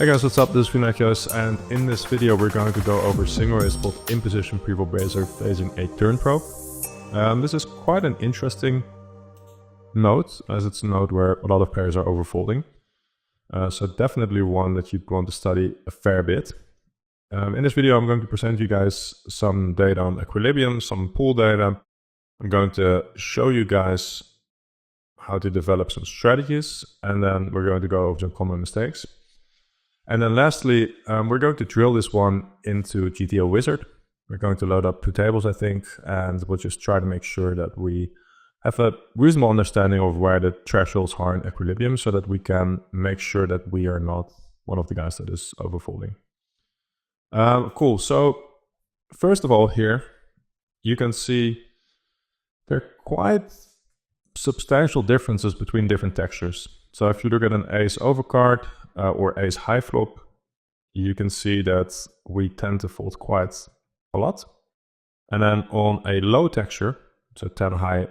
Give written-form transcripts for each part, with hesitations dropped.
Hey guys, what's up? This is Vinicius, and in this video we're going to go over single raise spot in position pre-flop raiser facing a turn probe. This is quite an interesting node, as it's a node where a lot of pairs are overfolding. So definitely one that you'd want to study a fair bit. In this video I'm going to present you guys some data on equilibrium, some pool data. I'm going to show you guys how to develop some strategies, and then we're going to go over some common mistakes. And then lastly, we're going to drill this one into GTO Wizard. We're going to load up 2 tables, I think, and we'll just try to make sure that we have a reasonable understanding of where the thresholds are in equilibrium so that we can make sure that we are not one of the guys that is overfolding. Cool, so first of all here, you can see there are quite substantial differences between different textures. So if you look at an ace overcard, or ace high flop, you can see that we tend to fold quite a lot. And then on a low texture, so 10 high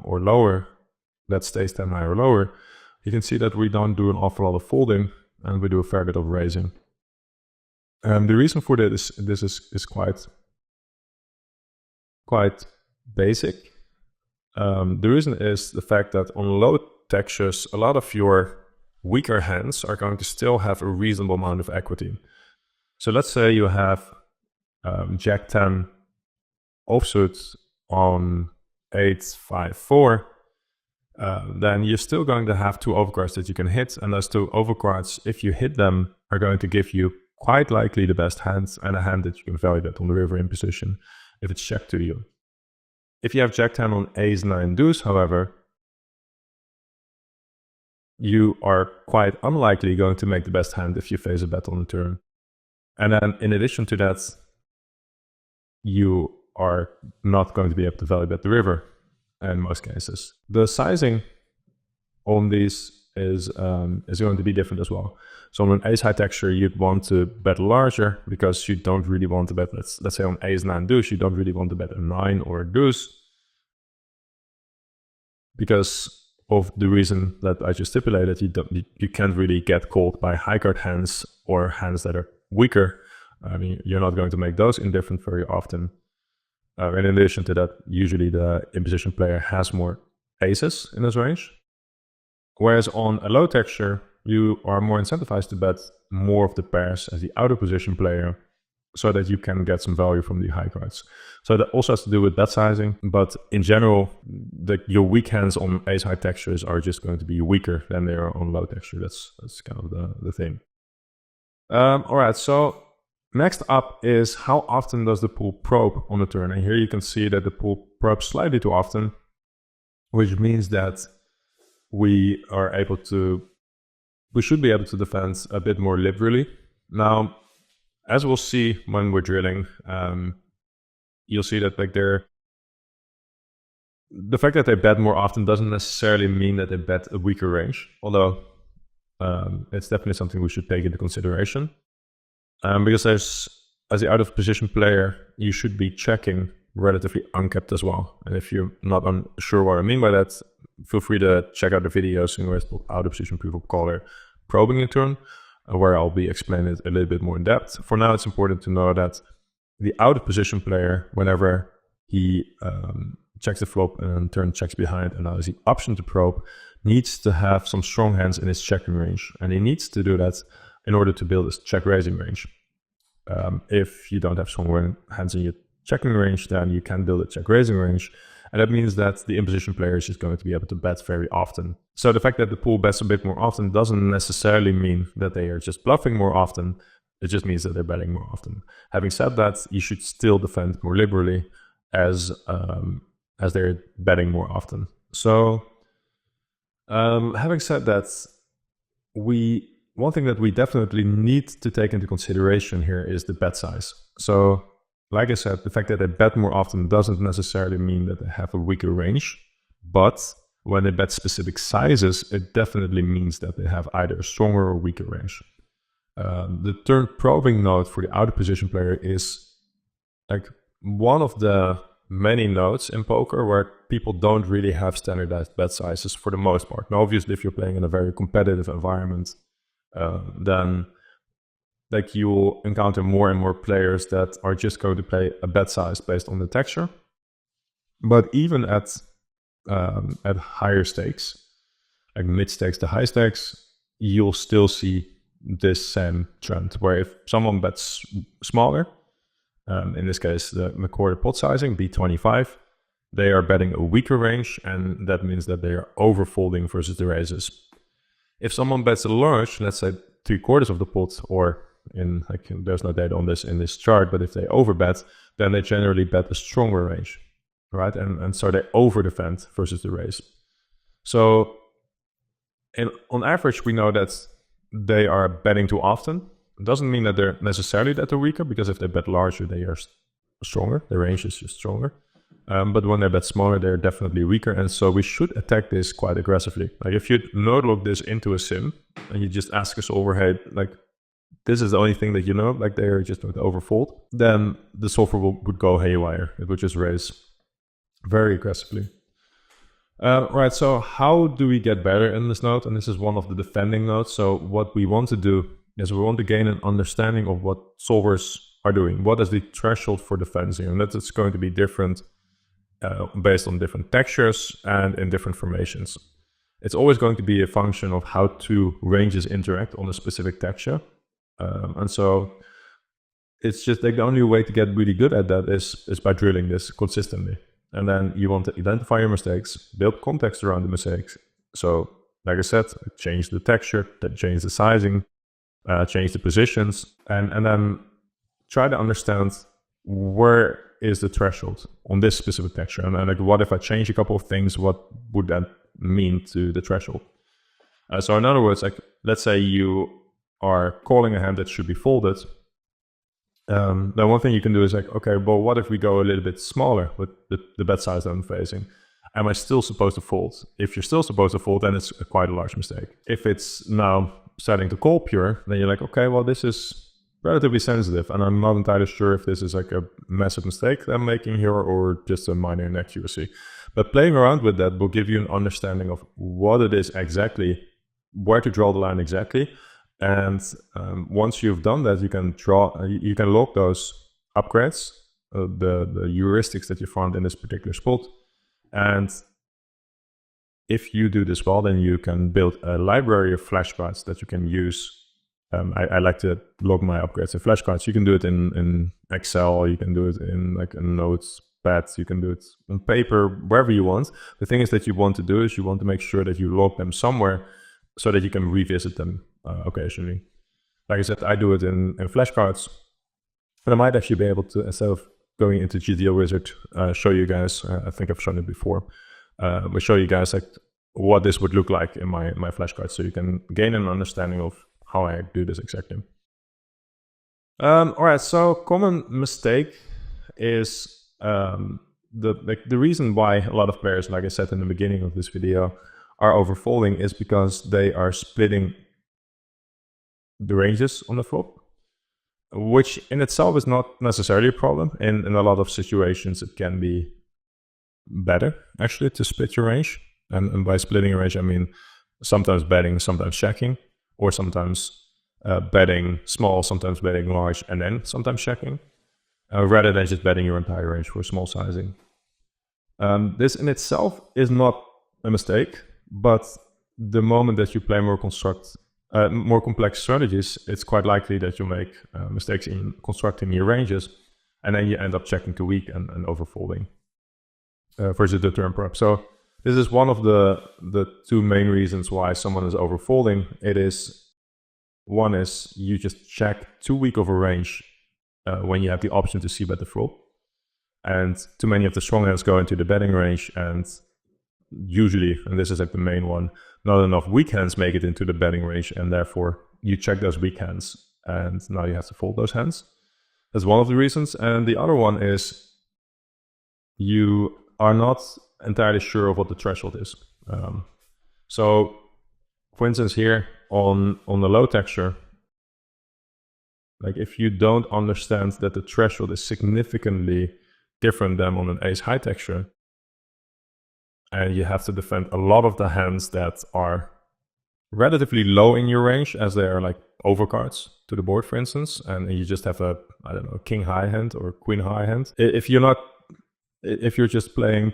or lower, that stays 10 high or lower, you can see that we don't do an awful lot of folding and we do a fair bit of raising. The reason for this is quite basic. The reason is the fact that on low textures, a lot of your weaker hands are going to still have a reasonable amount of equity. So let's say you have Jack 10 offsuit on 8-5-4, then you're still going to have 2 overcards that you can hit, and those 2 overcards, if you hit them, are going to give you quite likely the best hand and a hand that you can value bet on the river in position if it's checked to you. If you have Jack 10 on ace 9 deuce, however, you are quite unlikely going to make the best hand if you face a bet on the turn. And then in addition to that, you are not going to be able to value bet the river in most cases. The sizing on these is going to be different as well. So on an ace high texture, you'd want to bet larger because you don't really want to bet, let's say on ace 9 deuce, you don't really want to bet a 9 or a deuce, because of the reason that I just stipulated, you can't really get called by high card hands or hands that are weaker. I mean, you're not going to make those indifferent very often. In addition to that, usually the in-position player has more aces in his range. Whereas on a low texture, you are more incentivized to bet more of the pairs as the out-of-position player so that you can get some value from the high cards. So that also has to do with bet sizing, but in general, your weak hands on ace high textures are just going to be weaker than they are on low texture. That's kind of the thing. All right, so next up is how often does the pool probe on the turn? And here you can see that the pool probes slightly too often, which means that we should be able to defend a bit more liberally. Now, as we'll see when we're drilling, you'll see that the fact that they bet more often doesn't necessarily mean that they bet a weaker range, although it's definitely something we should take into consideration. Because as the out of position player, you should be checking relatively uncapped as well. And if you're not sure what I mean by that, feel free to check out the videos in where it's called out of position pre-flop caller probing a turn, where I'll be explaining it a little bit more in depth. For now, it's important to know that the out-of-position player, whenever he checks the flop and turn checks behind and has the option to probe, needs to have some strong hands in his checking range. And he needs to do that in order to build his check-raising range. If you don't have strong hands in your checking range, then you can build a check-raising range. And that means that the in-position player is just going to be able to bet very often. So the fact that the pool bets a bit more often doesn't necessarily mean that they are just bluffing more often. It just means that they're betting more often. Having said that, you should still defend more liberally as they're betting more often. So having said that, one thing that we definitely need to take into consideration here is the bet size. So like I said, the fact that they bet more often doesn't necessarily mean that they have a weaker range, but when they bet specific sizes, it definitely means that they have either a stronger or weaker range. The turn probing node for the out of position player is like one of the many nodes in poker where people don't really have standardized bet sizes for the most part. Now, obviously, if you're playing in a very competitive environment, then like you will encounter more and more players that are just going to play a bet size based on the texture. But even at higher stakes, like mid stakes to high stakes, you'll still see this same trend where if someone bets smaller, in this case the quarter pot sizing, B25, they are betting a weaker range, and that means that they are overfolding versus the raises. If someone bets a large, let's say 3/4 of the pot, or in like there's no data on this in this chart, but if they overbet, then they generally bet a stronger range, right? And so they over defend versus the raise. So on average, we know that they are betting too often. It doesn't mean that they're necessarily that they're weaker, because if they bet larger, they are stronger. The range is just stronger. But when they bet smaller, they're definitely weaker. And so we should attack this quite aggressively. Like if you node log this into a sim and you just ask a solver, hey, like this is the only thing that you know, like they're just going to overfold, then the solver would go haywire. It would just raise very aggressively. Right, so how do we get better in this node? And this is one of the defending nodes. So what we want to do is we want to gain an understanding of what solvers are doing. What is the threshold for defending? And that is going to be different based on different textures and in different formations. It's always going to be a function of how two ranges interact on a specific texture. And so it's just like the only way to get really good at that is by drilling this consistently. And then you want to identify your mistakes, build context around the mistakes. So like I said, change the texture, change the sizing, change the positions, and then try to understand where is the threshold on this specific texture. And like, what if I change a couple of things? What would that mean to the threshold? So in other words, like let's say you are calling a hand that should be folded. Then one thing you can do is like, okay, well, what if we go a little bit smaller with the bet size that I'm facing? Am I still supposed to fold? If you're still supposed to fold, then it's quite a large mistake. If it's now starting to call pure, then you're like, okay, well, this is relatively sensitive, and I'm not entirely sure if this is like a massive mistake that I'm making here or just a minor inaccuracy. But playing around with that will give you an understanding of what it is exactly, where to draw the line exactly. And once you've done that, you can log those upgrades, the heuristics that you found in this particular spot. And if you do this well, then you can build a library of flashcards that you can use. I like to log my upgrades in flashcards. You can do it in Excel, you can do it in like a notepad, you can do it on paper, wherever you want. The thing is that you want to do is you want to make sure that you log them somewhere so that you can revisit them occasionally. Like I said, I do it in flashcards, but I might actually be able to, instead of going into GTO Wizard, show you guys, I think I've shown it before, we'll show you guys like what this would look like in my flashcards, so you can gain an understanding of how I do this exactly. All right, so common mistake is the reason why a lot of players, like I said in the beginning of this video, are overfolding is because they are splitting the ranges on the flop, which in itself is not necessarily a problem. In a lot of situations, it can be better actually to split your range. And by splitting a range, I mean sometimes betting, sometimes checking, or sometimes betting small, sometimes betting large, and then sometimes checking, rather than just betting your entire range for small sizing. This in itself is not a mistake, but the moment that you play more complex strategies, it's quite likely that you make mistakes in constructing your ranges, and then you end up checking too weak and overfolding versus the turn prep. So this is one of the two main reasons why someone is overfolding. One is you just check too weak of a range when you have the option to c-bet the flop, and too many of the strong hands go into the betting range, and usually, and this is like the main one, not enough weak hands make it into the betting range, and therefore you check those weak hands, and now you have to fold those hands. That's one of the reasons. And the other one is you are not entirely sure of what the threshold is. So, for instance, here on the low texture, like if you don't understand that the threshold is significantly different than on an ace high texture, and you have to defend a lot of the hands that are relatively low in your range, as they are like overcards to the board, for instance, and you just have a, I don't know, king high hand or queen high hand. If you're just playing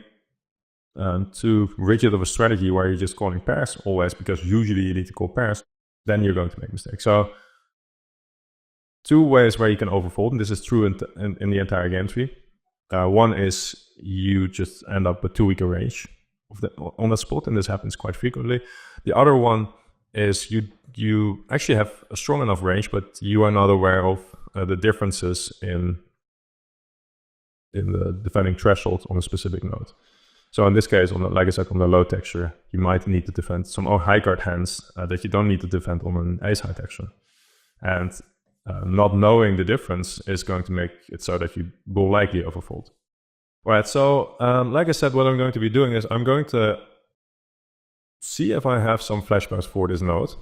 too rigid of a strategy where you're just calling pairs always, because usually you need to call pairs, then you're going to make mistakes. So two ways where you can overfold, and this is true in the entire game tree. One is you just end up with too weak a range on the spot, and this happens quite frequently. The other one is you actually have a strong enough range, but you are not aware of the differences in the defending threshold on a specific node. So in this case, like I said, on the low texture, you might need to defend some high card hands that you don't need to defend on an ace high texture. And not knowing the difference is going to make it so that you will likely overfold. All right, so like I said, what I'm going to be doing is I'm going to see if I have some flashbacks for this node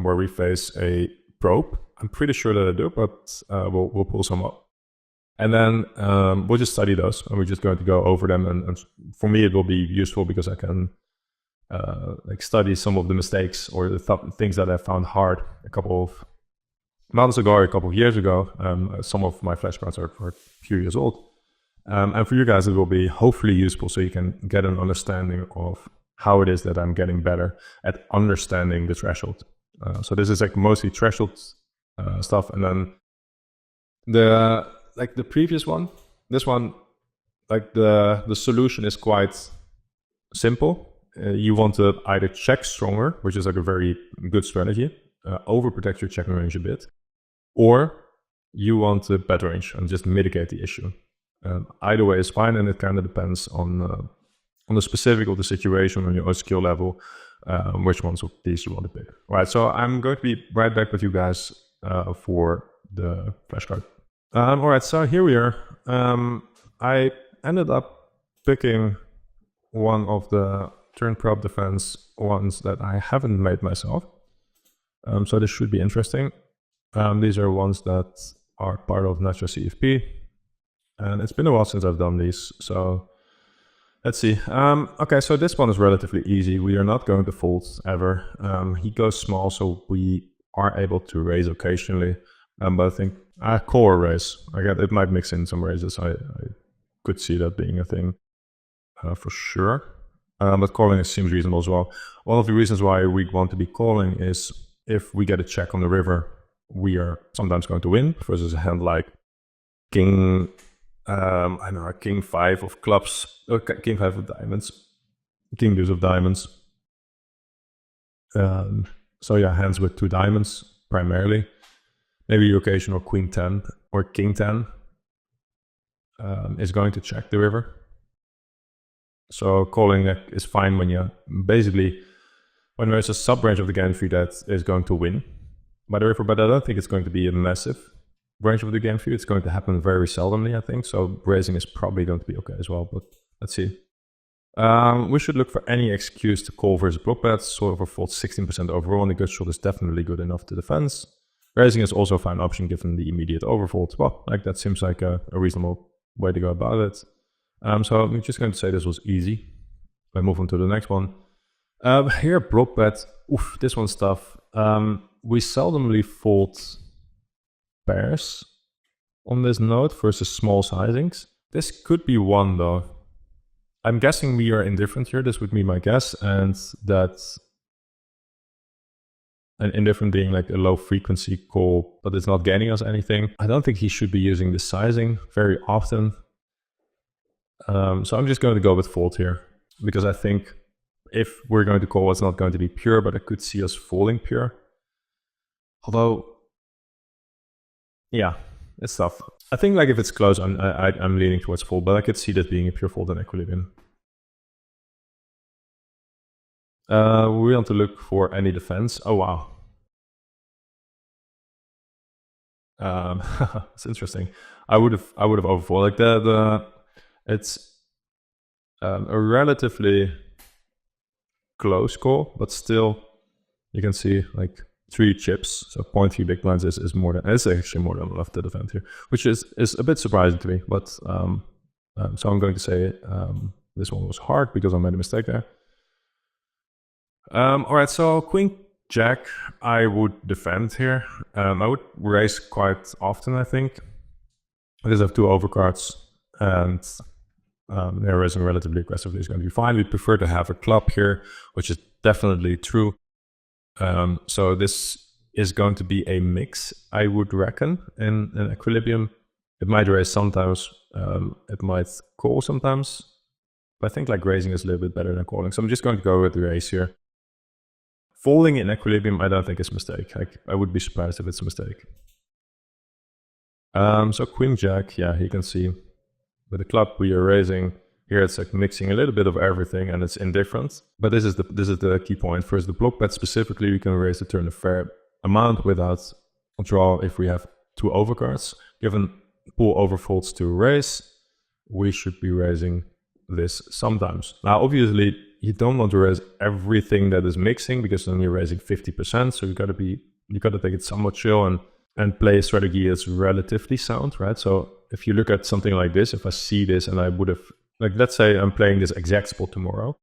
where we face a probe. I'm pretty sure that I do, but we'll pull some up. And then we'll just study those, and we're just going to go over them. And for me, it will be useful because I can like study some of the mistakes or the things that I found hard a couple of months ago or a couple of years ago. Some of my flashcards are a few years old. And for you guys, it will be hopefully useful so you can get an understanding of how it is that I'm getting better at understanding the threshold. So this is like mostly threshold stuff. And then the previous one, this one, like the solution is quite simple. You want to either check stronger, which is like a very good strategy, overprotect your checking range a bit, or you want to bet range and just mitigate the issue. Either way is fine, and it kind of depends on the specific of the situation, on your skill level, which ones of these you want to pick. All right, so I'm going to be right back with you guys for the flashcard. All right, so here we are. I ended up picking one of the turn probe defense ones that I haven't made myself. So this should be interesting. These are ones that are part of Natural CFP. And it's been a while since I've done these, so let's see. Okay, so this one is relatively easy. We are not going to fold ever. He goes small, so we are able to raise occasionally. But I think I call or raise. It might mix in some raises. I could see that being a thing for sure. But calling seems reasonable as well. One of the reasons why we want to be calling is if we get a check on the river, we are sometimes going to win versus a hand like king, I don't know, king 5 of clubs, or king 5 of diamonds, king deuce of diamonds. So yeah, hands with 2 diamonds primarily. Maybe your occasional queen 10 or king 10 is going to check the river. So calling is fine when when there's a sub-range of the game tree that is going to win by the river, but I don't think it's going to be a massive range of the game tree. It's going to happen very seldomly, I think. So raising is probably going to be okay as well, but let's see. We should look for any excuse to call versus block bets. Sort of a fold 16% overall, and the gut shot is definitely good enough to defense. Raising is also a fine option given the immediate overfold. Well, like that seems like a reasonable way to go about it. So I'm just going to say this was easy. I move on to the next one. Here, block bet. Oof, this one's tough. We seldomly fold pairs on this node versus small sizings. This could be one though. I'm guessing we are indifferent here. This would be my guess, and that an indifferent being like a low frequency call, but it's not gaining us anything. I don't think he should be using the sizing very often. So I'm just going to go with fold here, because I think if we're going to call, it's not going to be pure, but I could see us folding pure. Although, yeah, it's tough. I think like if it's close, I'm leaning towards fold, but I could see that being a pure fold in equilibrium. We want to look for any defense. Oh wow. It's interesting. I would have overfold. Like it's a relatively close call, but still you can see like 3 chips, so 0.3 big blinds is more than, it's actually more than enough to defend here, which is a bit surprising to me, but so I'm going to say this one was hard because I made a mistake there. All right, so queen Jack, I would defend here. I would raise quite often, I think. Because I have 2 overcards and they're raising relatively aggressively is going to be fine. We prefer to have a club here, which is definitely true. So this is going to be a mix, I would reckon, in equilibrium. It might raise sometimes, it might call sometimes. But I think like raising is a little bit better than calling. So I'm just going to go with the raise here. Folding in equilibrium, I don't think is a mistake. I would be surprised if it's a mistake. So Queen Jack, yeah, you can see with the club we are raising. Here it's like mixing a little bit of everything and it's indifferent. But this is the key point. First, the block bet specifically, we can raise the turn a fair amount without draw if we have 2 overcards. Given pool overfolds to raise, we should be raising this sometimes. Now, obviously, you don't want to raise everything that is mixing because then you're raising 50%. So you gotta take it somewhat chill and play a strategy that's relatively sound, right? So if you look at something like this, if I see this and I would have, like, let's say I'm playing this exact spot tomorrow,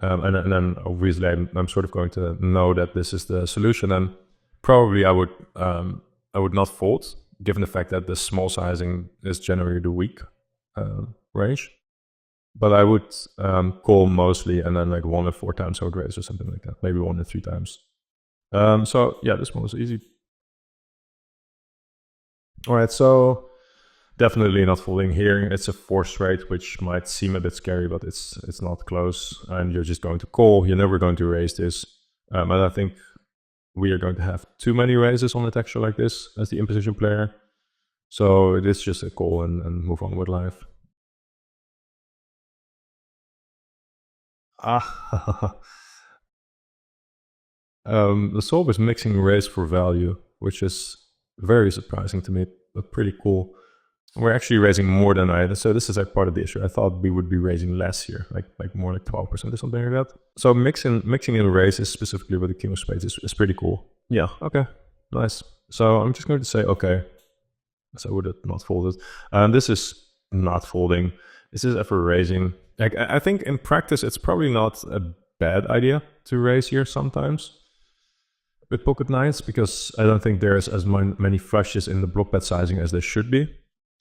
and then obviously I'm sort of going to know that this is the solution, and probably I would not fold, given the fact that the small sizing is generally the weak range. But I would call mostly, and then like 1 or 4 times I would raise or something like that, maybe 1 or 3 times. So yeah, this one was easy. All right, so definitely not folding here. It's a 4 straight, which might seem a bit scary, but it's not close. And you're just going to call. You're never going to raise this. And I think we are going to have too many raises on a texture like this as the imposition player. So it is just a call and move on with life. The solve is mixing raise for value, which is very surprising to me, but pretty cool. We're actually raising more than so this is like part of the issue. I thought we would be raising less here, like more like 12% or something like that. So mixing in raises specifically with the king of spades is pretty cool. Yeah, okay, nice. So I'm just going to say okay. So I would have not folded. And this is not folding. This is ever raising. Like I think in practice it's probably not a bad idea to raise here sometimes with pocket nines, because I don't think there's as many flushes in the block bet sizing as there should be.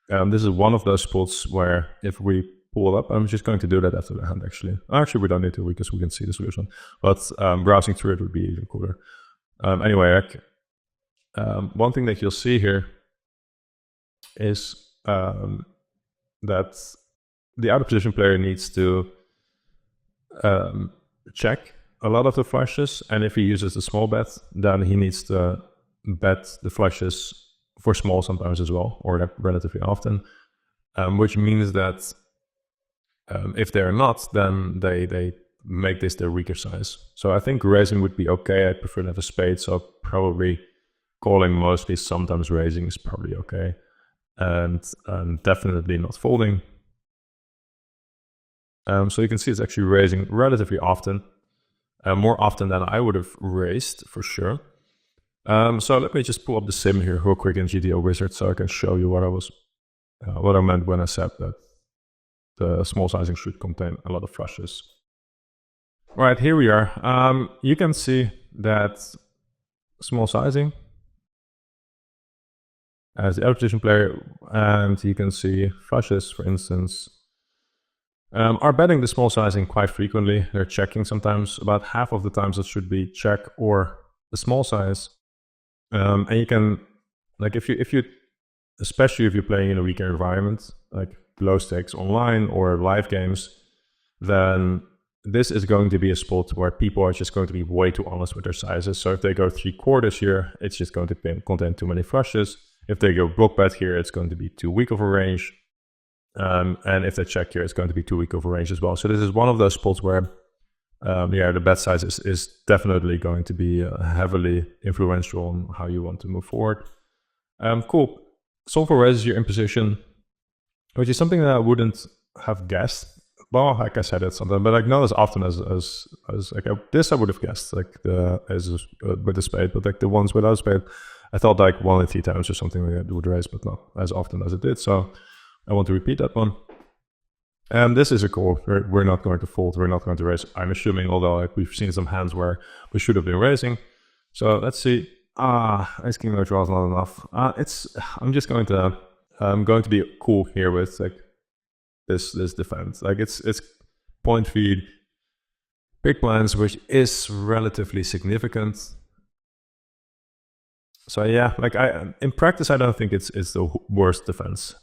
This is one of those spots where if we pull up, I'm just going to do that after the hand actually. Actually, we don't need to because we can see the solution, but browsing through it would be even cooler. Anyway, one thing that you'll see here is that the out of position player needs to check a lot of the flushes, and if he uses the small bet, then he needs to bet the flushes for small sometimes as well, or relatively often, which means that if they're not, then they make this their weaker size. So I think raising would be okay. I prefer to have a spade, so probably calling mostly, sometimes raising is probably okay, and definitely not folding. So you can see it's actually raising relatively often, more often than I would have raised for sure. So let me just pull up the sim here real quick in GTO Wizard so I can show you what I meant when I said that the small sizing should contain a lot of flushes. All right, here we are. You can see that small sizing as the out position player, and you can see flushes, for instance, are betting the small sizing quite frequently. They're checking sometimes. About half of the times it should be check or the small size. And you can, like, if you, especially if you're playing in a weaker environment, like low stakes online or live games, then this is going to be a spot where people are just going to be way too honest with their sizes. So if they go 3/4 here, it's just going to contain too many flushes. If they go block bet here, it's going to be too weak of a range. And if they check here, it's going to be too weak of a range as well. So this is one of those spots where the bet size is definitely going to be heavily influential on how you want to move forward. Cool. Solver raises your imposition, which is something that I wouldn't have guessed. Well, like I said it sometimes, but like not as often as like this I would have guessed, like with the spade, but like the ones without spade, I thought like 1 or 3 times or something it would raise, but not as often as it did. So I want to repeat that one. And this is a call. We're not going to fold. We're not going to raise. I'm assuming, although like we've seen some hands where we should have been raising. So let's see. Ace King no draw is not enough. I'm just going to be cool here with like this defense. Like it's point feed, big blinds, which is relatively significant. So yeah, like in practice I don't think it's the worst defense,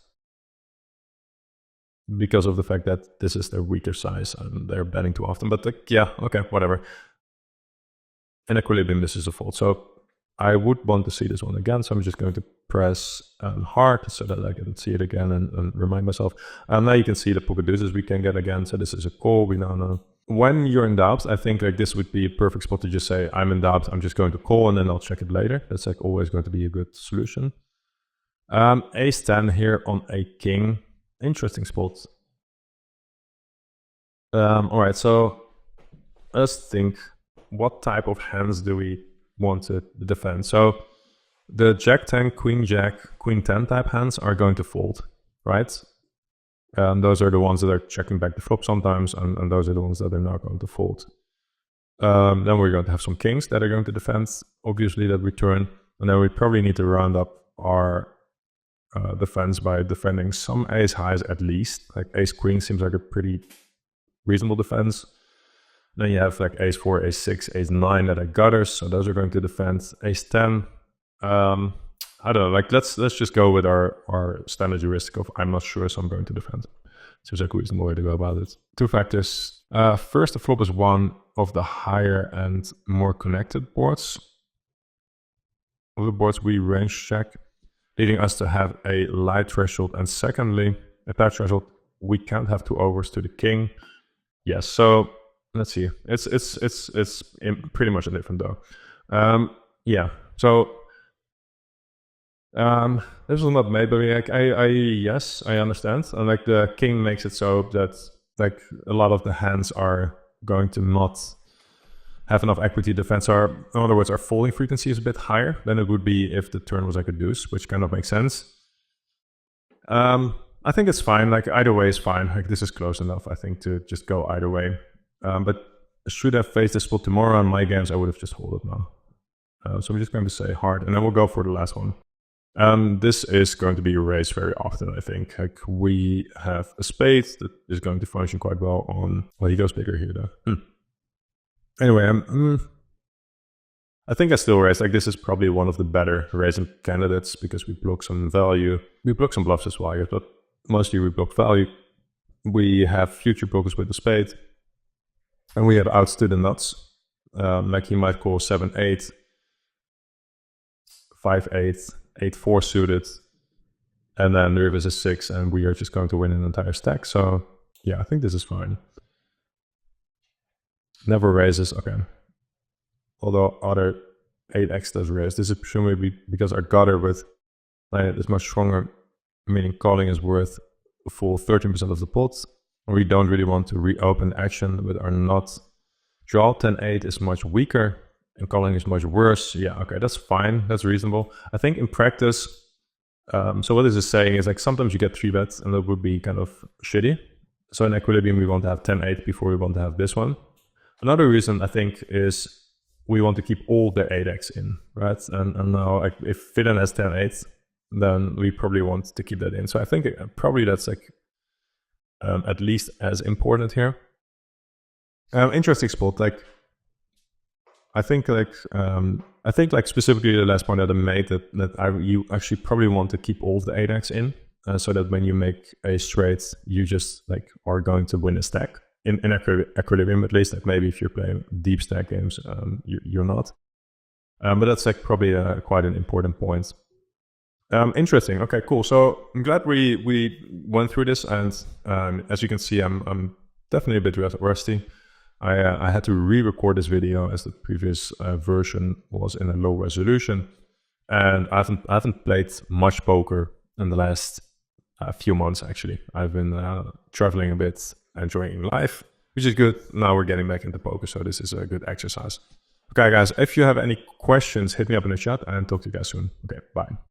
because of the fact that this is their weaker size and they're betting too often. But like, yeah, okay, whatever. In equilibrium, this is a fold. So I would want to see this one again. So I'm just going to press hard so that I can see it again and remind myself. Now you can see the pocket deuces we can get again. So this is a call. We now know. When you're in doubt, I think like this would be a perfect spot to just say, I'm in doubt. I'm just going to call and then I'll check it later. That's like always going to be a good solution. Ace 10 here on a king. Interesting spot. All right, so let's think. What type of hands do we want to defend? So the Jack 10, Queen Jack, Queen 10 type hands are going to fold, right? Those are the ones that are checking back the flop sometimes, and those are the ones that are not going to fold. Then we're going to have some kings that are going to defend, obviously, that return. And then we probably need to round up our defense by defending some ace highs at least. Like ace queen seems like a pretty reasonable defense. Then you have like ace 4, ace 6, ace 9 that are gutters, so those are going to defend. Ace 10, I don't know, like let's just go with our standard heuristic of I'm not sure, so I'm going to defend. Seems like a reasonable way to go about it. Two factors. First, the flop is one of the higher and more connected boards. Of the boards we range check, leading us to have a light threshold. And secondly, at that threshold, we can't have two overs to the king. Yes, so let's see. It's pretty much indifferent though. Yeah, so this was not made, but like yes, I understand. And like the king makes it so that like a lot of the hands are going to not have enough equity defense. Or in other words, our folding frequency is a bit higher than it would be if the turn was like a deuce, which kind of makes sense. I think it's fine. Like either way is fine. Like this is close enough, I think, to just go either way. But should I face this spot tomorrow on my games, I would have just hold it now. So I'm just going to say hard, and then we'll go for the last one. This is going to be raised very often, I think. Like we have a spade that is going to function quite well on. Well, he goes bigger here though. Anyway, I think I still raise. Like this is probably one of the better raising candidates because we block some value. We block some bluffs as well here, but mostly we block value. We have future blockers with the spade, and we have outstood the nuts. Like he might call 7-8, 5-8, 8-4 suited, and then the river is a 6, and we are just going to win an entire stack. So yeah, I think this is fine. Never raises, okay. Although other 8x does raise. This is presumably because our gutter with 9 is much stronger, meaning calling is worth a full 13% of the pot. We don't really want to reopen action with our nut. Draw 10-8 is much weaker and calling is much worse. Yeah, okay, that's fine. That's reasonable. I think in practice, so what this is saying is like sometimes you get 3 bets and that would be kind of shitty. So in equilibrium, we want to have 10-8 before we want to have this one. Another reason I think is we want to keep all the 8x in, right? And now like, if Fidden has 10-8, then we probably want to keep that in. So I think probably that's like at least as important here. Interesting spot. Like I think like specifically the last point that I made that you actually probably want to keep all the 8x in, so that when you make a straight, you just like are going to win a stack. In equilibrium at least, like maybe if you're playing deep stack games, you're not. But that's like probably quite an important point. Interesting. Okay, cool. So I'm glad we went through this, and as you can see, I'm definitely a bit rusty. I had to re-record this video as the previous version was in a low resolution, and I haven't played much poker in the last few months. Actually, I've been traveling a bit, enjoying life, which is good. Now we're getting back into poker, so this is a good exercise. Okay, guys, if you have any questions, hit me up in the chat and talk to you guys soon. Okay, bye.